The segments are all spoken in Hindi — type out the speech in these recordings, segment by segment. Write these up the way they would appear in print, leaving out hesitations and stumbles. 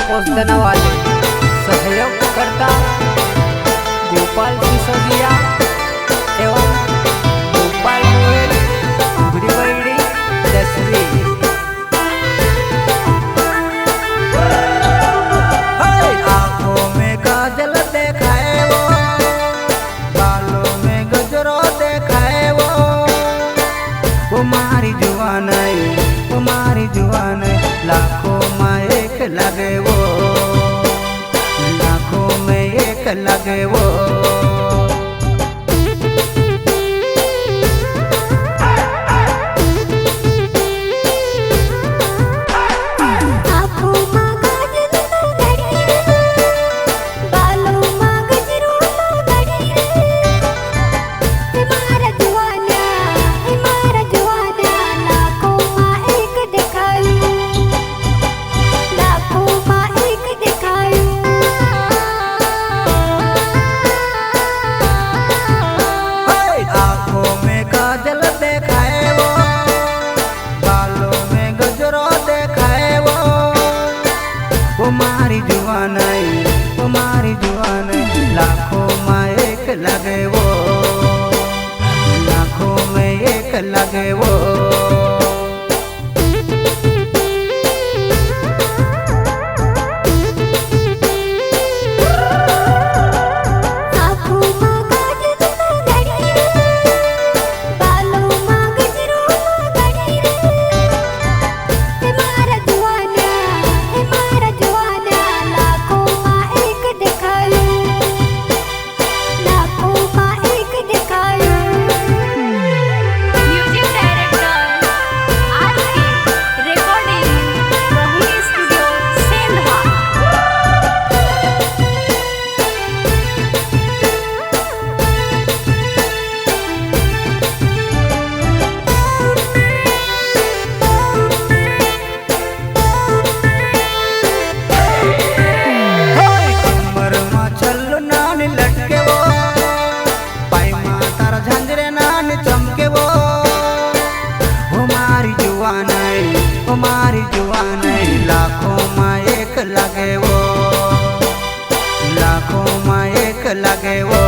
पोषण वाले सहयोग करता गोपाल सिसोदिया एवं गोपाल गोयल बड़ी तस्वीर। आंखों में काजल देखाए वो, बालों में गजरो देखाए वो मारी जुआन लाखों में एक लगे वो, लाखों में एक लगे वो। मारी जुआन लाखों में एक लगे वो, लाखों में एक लगे वो। मारी जुआन लाखों में एक लगे वो, लाखों में एक लगे वो।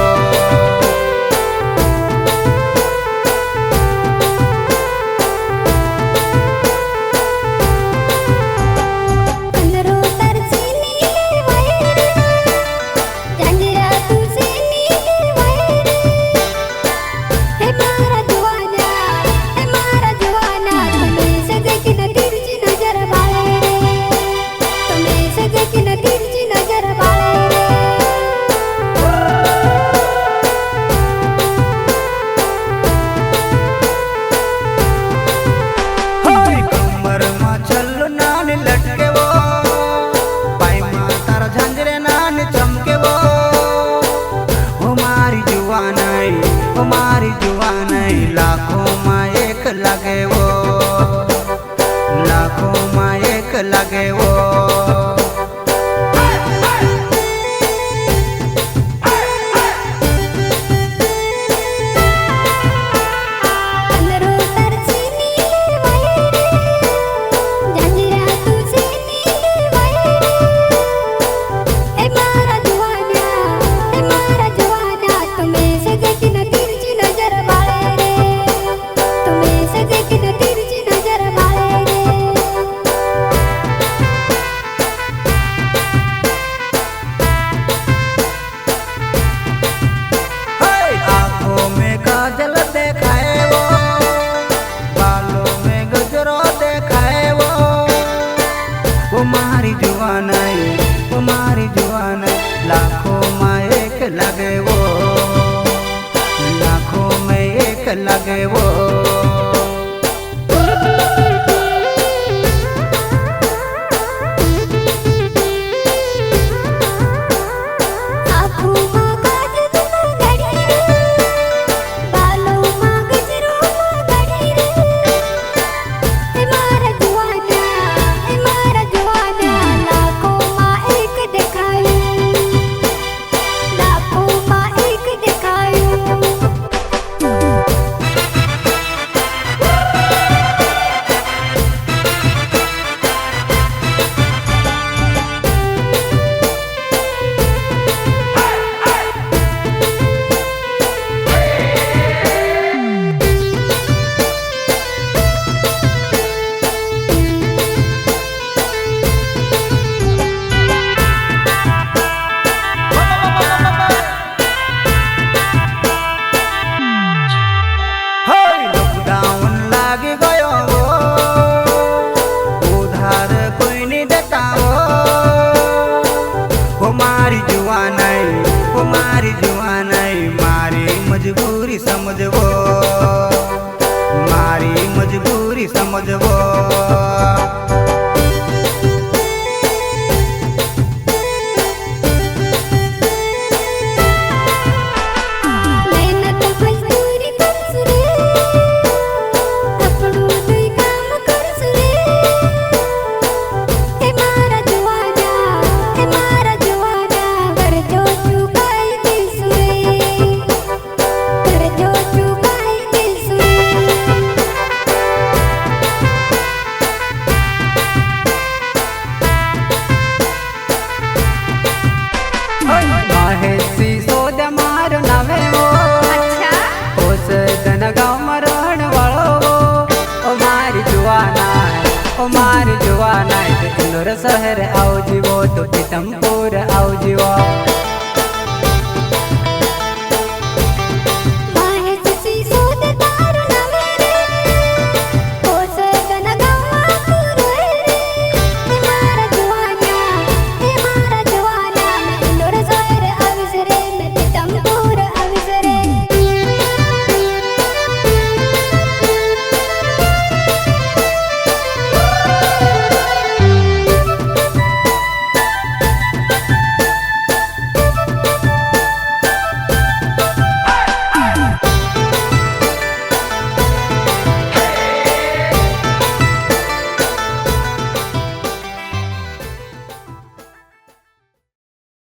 मारी जुआन लाखों में एक लगे वो, लाखों में एक लगे वो। मारी जुआन लाखों में एक लगे वो, लाखों में एक लगे वो। તો પીતમપુર આવજો